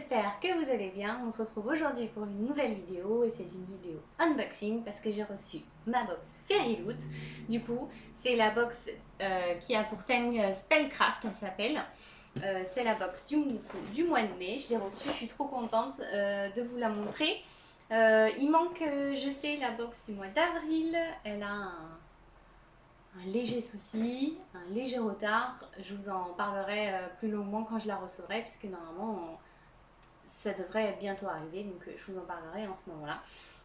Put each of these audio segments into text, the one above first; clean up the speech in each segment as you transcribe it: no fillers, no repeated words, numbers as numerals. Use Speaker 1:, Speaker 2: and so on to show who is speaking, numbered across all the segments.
Speaker 1: j'espère que vous allez bien. On se retrouve aujourd'hui pour une nouvelle vidéo et c'est une vidéo unboxing parce que j'ai reçu ma box Fairyloot. Du coup, c'est la box qui a pour thème Spellcraft, elle s'appelle. C'est la box du mois de mai. Je l'ai reçue, je suis trop contente de vous la montrer. Il manque, je sais, la box du mois d'avril. Elle a un léger souci, un léger retard. Je vous en parlerai plus longuement quand je la recevrai, puisque normalement ça devrait bientôt arriver, donc je vous en parlerai en ce moment-là.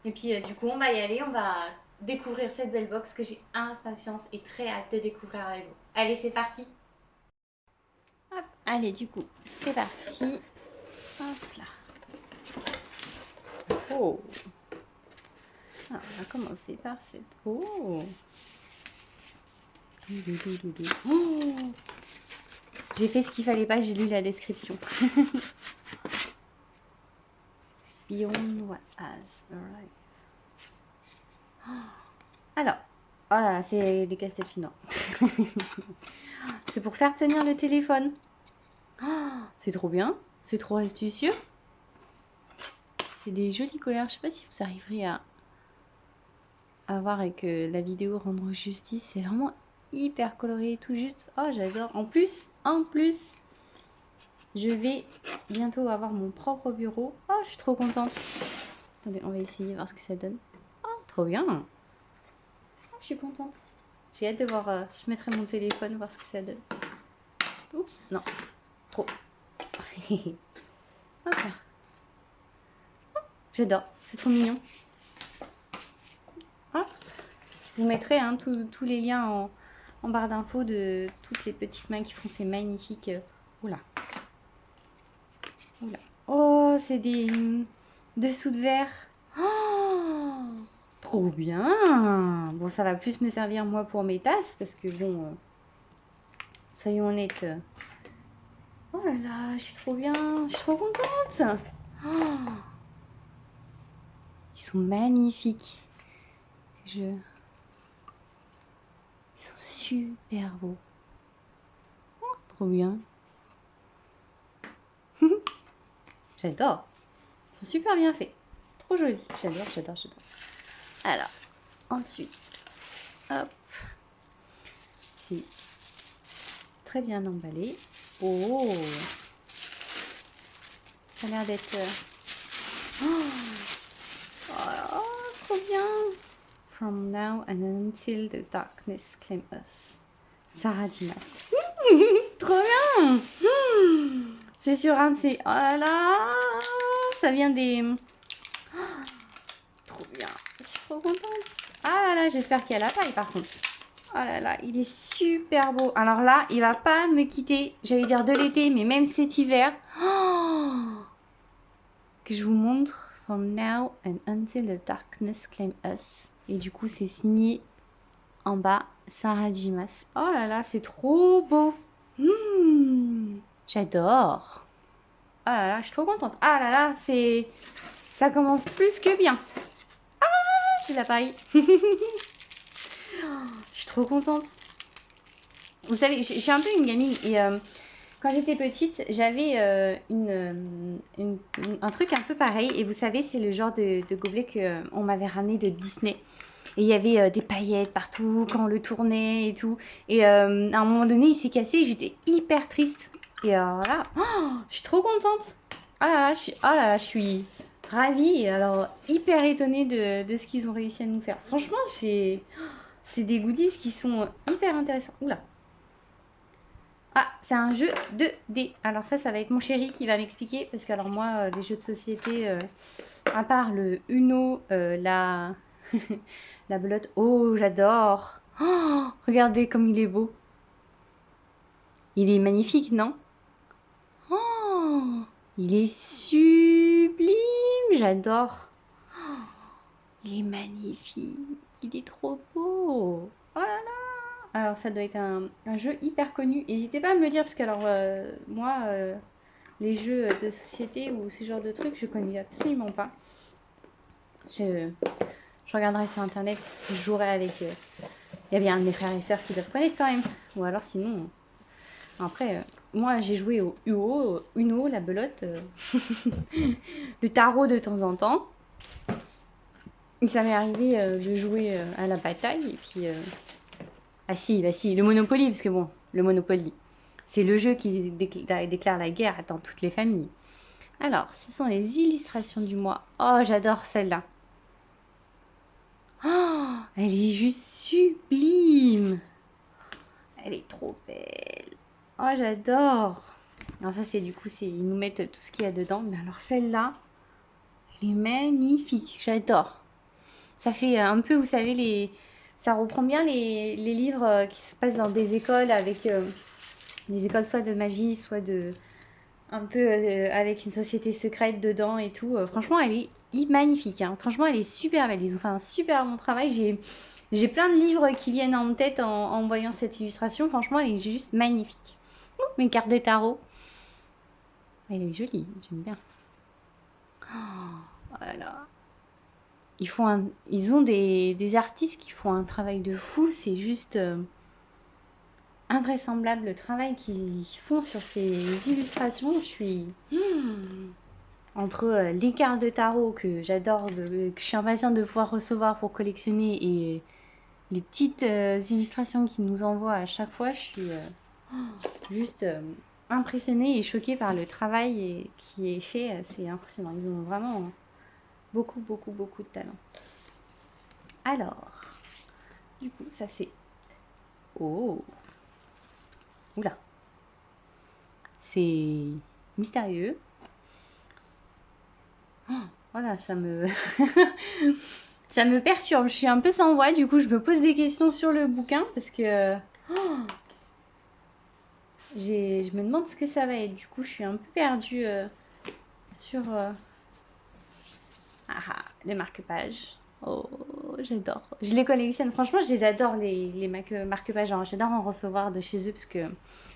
Speaker 1: Et puis du coup on va y aller, on va découvrir cette belle box que j'ai impatience et très hâte de découvrir avec vous. Allez, c'est parti. Hop, allez, du coup c'est parti. Hop là. Oh, alors, on va commencer par cette... Oh, oh, j'ai fait ce qu'il fallait pas, j'ai lu la description. Beyond what has arrived. Alors, oh là là, c'est des casse-têtes chinois. C'est pour faire tenir le téléphone. Oh, c'est trop bien, c'est trop astucieux. C'est des jolies couleurs. Je sais pas si vous arriverez à voir avec la vidéo rendre justice. C'est vraiment hyper coloré, tout juste. Oh, j'adore. En plus, je vais bientôt avoir mon propre bureau. Oh, je suis trop contente. Attendez, on va essayer, voir ce que ça donne. Oh, trop bien. Oh, je suis contente. J'ai hâte de voir. Je mettrai mon téléphone, voir ce que ça donne. Oups, non. Trop. Hop là. Oh, j'adore. C'est trop mignon. Hop. Je vous mettrai hein, tous les liens en barre d'infos de toutes les petites mains qui font ces magnifiques... Oula. Oula. Oh, c'est des dessous de verre. Oh, trop bien. Bon, ça va plus me servir moi pour mes tasses parce que bon, soyons honnêtes. Oh là là, je suis trop bien. Je suis trop contente. Oh, ils sont magnifiques. Ils sont super beaux. Oh, trop bien. J'adore. Ils sont super bien faits. Trop jolis. J'adore, j'adore, j'adore. Alors, ensuite, hop. C'est très bien emballé. Oh, ça a l'air d'être... Oh, trop bien. From now and until the darkness claim us. Sarah Dimas. Trop bien. C'est sur un de ces... Oh là là. Ça vient des... Oh, trop bien. Je suis trop contente. Ah là là, j'espère qu'il y a la taille par contre. Oh là là, il est super beau. Alors là, il va pas me quitter, j'allais dire de l'été, mais même cet hiver. Oh, que je vous montre. From now and until the darkness claim us. Et du coup, c'est signé en bas, Sarah Dimas. Oh là là, c'est trop beau. J'adore. Oh là là, je suis trop contente. Ah là là, c'est... Ça commence plus que bien. Ah, j'ai la paille. Je suis trop contente. Vous savez, je suis un peu une gamine et quand j'étais petite, j'avais un truc un peu pareil. Et vous savez, c'est le genre de gobelet qu'on m'avait ramené de Disney. Et il y avait des paillettes partout quand on le tournait et tout. Et à un moment donné, il s'est cassé et j'étais hyper triste. Et voilà, oh, je suis trop contente. Oh là là, je suis ravie et alors hyper étonnée de ce qu'ils ont réussi à nous faire. Franchement, c'est des goodies qui sont hyper intéressants. Oula. Ah, c'est un jeu de dés. Alors ça va être mon chéri qui va m'expliquer. Parce que alors moi, les jeux de société, à part le Uno, la belote. Oh, j'adore. Oh, regardez comme il est beau. Il est magnifique, non? Oh, il est sublime. J'adore. Oh, il est magnifique. Il est trop beau. Oh là là. Alors ça doit être un jeu hyper connu. N'hésitez pas à me le dire parce que alors moi les jeux de société ou ce genre de trucs je connais absolument pas. Je regarderai sur internet, je jouerai avec... Il y a bien un de mes frères et sœurs qui doivent connaître quand même. Ou alors sinon après moi j'ai joué au Uno, la belote, le tarot de temps en temps. Et ça m'est arrivé de jouer à la bataille. Et puis, ah si, bah si, le Monopoly, parce que bon, le Monopoly, c'est le jeu qui déclare la guerre dans toutes les familles. Alors, ce sont les illustrations du mois. Oh, j'adore celle-là. Oh, elle est juste sublime. Elle est trop belle. Oh, j'adore. Alors ça, c'est du coup, ils nous mettent tout ce qu'il y a dedans. Mais alors celle-là, elle est magnifique. J'adore. Ça fait un peu, vous savez, ça reprend bien les livres qui se passent dans des écoles avec des écoles soit de magie, soit de un peu avec une société secrète dedans et tout. Franchement, elle est magnifique. Hein. Franchement, elle est super belle. Ils ont fait un super bon travail. J'ai plein de livres qui viennent en tête en voyant cette illustration. Franchement, elle est juste magnifique. Mes cartes de tarot. Elle est jolie, j'aime bien. Oh, voilà. Ils ont des artistes qui font un travail de fou. C'est juste invraisemblable le travail qu'ils font sur ces illustrations. Je suis entre les cartes de tarot que j'adore, que je suis impatiente de pouvoir recevoir pour collectionner et les petites illustrations qu'ils nous envoient à chaque fois. Je suis juste impressionnée et choquée par le travail qui est fait. C'est impressionnant. Ils ont vraiment beaucoup, beaucoup, beaucoup de talent. Alors, du coup, ça c'est... Oh! Oula! C'est mystérieux. Oh, voilà, ça me... ça me perturbe. Je suis un peu sans voix, du coup, je me pose des questions sur le bouquin parce que... Oh, je me demande ce que ça va être. Du coup, je suis un peu perdue sur... les marque-pages. Oh, j'adore. Je les collectionne. Franchement, je les adore, les marque-pages. J'adore en recevoir de chez eux parce que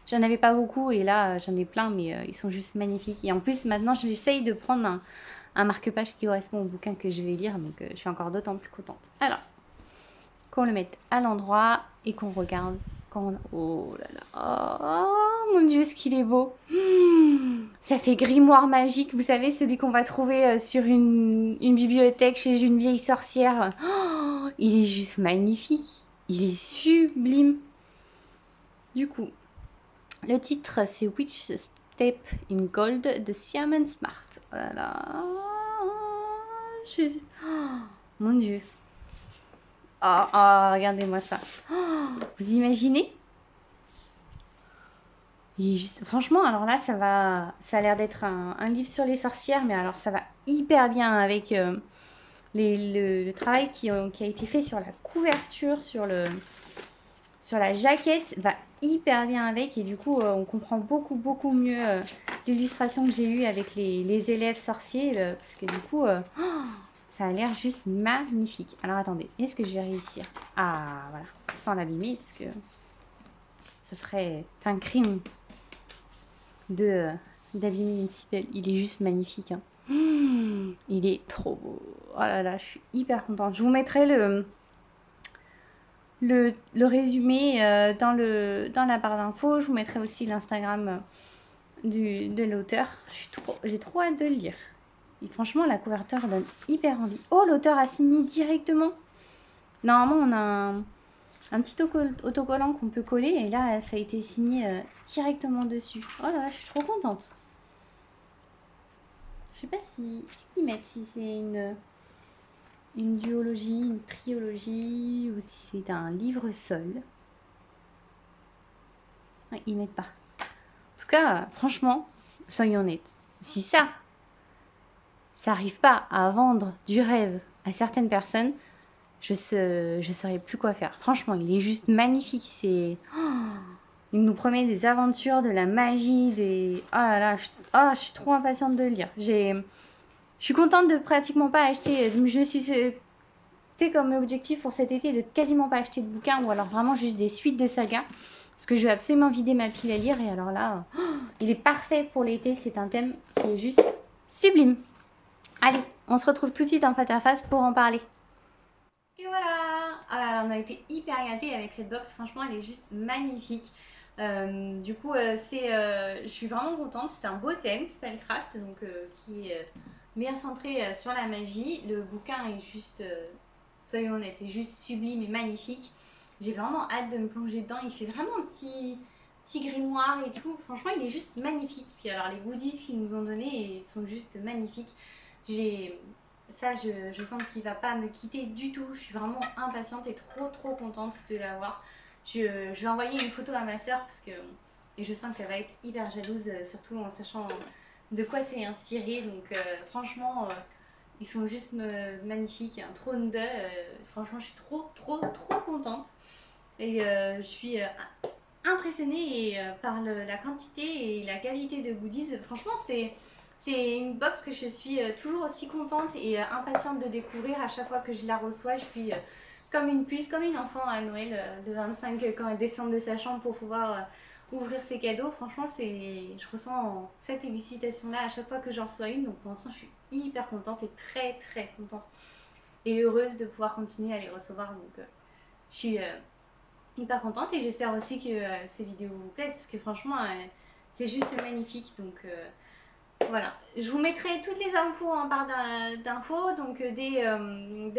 Speaker 1: j'en avais pas beaucoup et là, j'en ai plein, mais ils sont juste magnifiques. Et en plus, maintenant, j'essaye de prendre un marque-page qui correspond au bouquin que je vais lire. Donc, je suis encore d'autant plus contente. Alors, qu'on le mette à l'endroit et qu'on regarde. Oh là là. Oh mon Dieu, ce qu'il est beau. Ça fait grimoire magique. Vous savez, celui qu'on va trouver sur une bibliothèque chez une vieille sorcière. Oh, il est juste magnifique. Il est sublime. Du coup, le titre, c'est Witch Step in Gold de Siam Smart. Oh là là. Oh, mon Dieu. Regardez-moi ça. Oh, vous imaginez? Franchement, alors là, ça a l'air d'être un livre sur les sorcières, mais alors ça va hyper bien avec le travail qui a été fait sur la couverture, sur la jaquette, va hyper bien avec. Et du coup, on comprend beaucoup, beaucoup mieux l'illustration que j'ai eue avec les élèves sorciers, parce que du coup... ça a l'air juste magnifique. Alors attendez, est-ce que je vais réussir? Ah voilà, sans l'abîmer, parce que ça serait un crime d'abîmer une si belle. Il est juste magnifique. Hein. Il est trop beau. Oh là là, je suis hyper contente. Je vous mettrai le résumé dans la barre d'infos. Je vous mettrai aussi l'Instagram de l'auteur. J'ai trop hâte de le lire. Et franchement, la couverture donne hyper envie. Oh, l'auteur a signé directement. Normalement, on a un petit autocollant qu'on peut coller. Et là, ça a été signé directement dessus. Oh là là, je suis trop contente. Je sais pas ce qu'ils mettent. Si c'est une duologie, une triologie ou si c'est un livre seul. Ouais, ils mettent pas. En tout cas, franchement, soyons honnêtes. Si ça n'arrive pas à vendre du rêve à certaines personnes, je saurais plus quoi faire. Franchement, il est juste magnifique. Il nous promet des aventures, de la magie, oh là là, je suis trop impatiente de le lire. Je suis contente de pratiquement pas acheter. Je me suis fait comme objectif pour cet été de quasiment pas acheter de bouquins ou alors vraiment juste des suites de sagas. Parce que je vais absolument vider ma pile à lire. Et alors là, il est parfait pour l'été. C'est un thème qui est juste sublime. Allez, on se retrouve tout de suite en face à face pour en parler. Et voilà! on a été hyper gâtés avec cette box, franchement elle est juste magnifique. Du coup, je suis vraiment contente, c'est un beau thème, Spellcraft, donc qui est bien centré sur la magie. Le bouquin est juste, soyons honnêtes, est juste sublime et magnifique. J'ai vraiment hâte de me plonger dedans, il fait vraiment un petit grimoire et tout, franchement il est juste magnifique. Puis alors les goodies qu'ils nous ont donnés sont juste magnifiques. Je sens qu'il va pas me quitter du tout, je suis vraiment impatiente et trop contente de l'avoir. Je vais envoyer une photo à ma soeur et je sens qu'elle va être hyper jalouse, surtout en sachant de quoi c'est inspiré. Donc franchement, ils sont juste magnifiques. Un trône d'œufs, franchement, je suis trop contente. Et je suis impressionnée par la quantité et la qualité de goodies. Franchement, c'est une box que je suis toujours aussi contente et impatiente de découvrir. À chaque fois que je la reçois, je suis comme une puce, comme une enfant à Noël le 25 quand elle descend de sa chambre pour pouvoir ouvrir ses cadeaux. Franchement, je ressens cette excitation-là à chaque fois que j'en reçois une. Donc pour l'instant, je suis hyper contente et très contente et heureuse de pouvoir continuer à les recevoir. Donc je suis hyper contente et j'espère aussi que ces vidéos vous plaisent parce que franchement, c'est juste magnifique. Donc voilà, je vous mettrai toutes les infos en barre d'infos, donc dès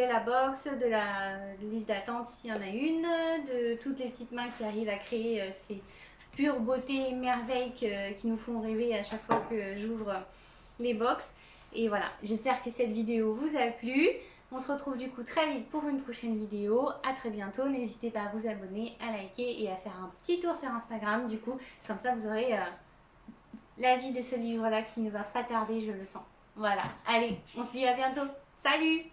Speaker 1: la box, de la liste d'attente s'il y en a une, de toutes les petites mains qui arrivent à créer ces pures beautés, merveilles qui nous font rêver à chaque fois que j'ouvre les box. Et voilà, j'espère que cette vidéo vous a plu. On se retrouve du coup très vite pour une prochaine vidéo. À très bientôt. N'hésitez pas à vous abonner, à liker et à faire un petit tour sur Instagram. Du coup, comme ça vous aurez l'avis de ce livre-là qui ne va pas tarder, je le sens. Voilà, allez, on se dit à bientôt. Salut!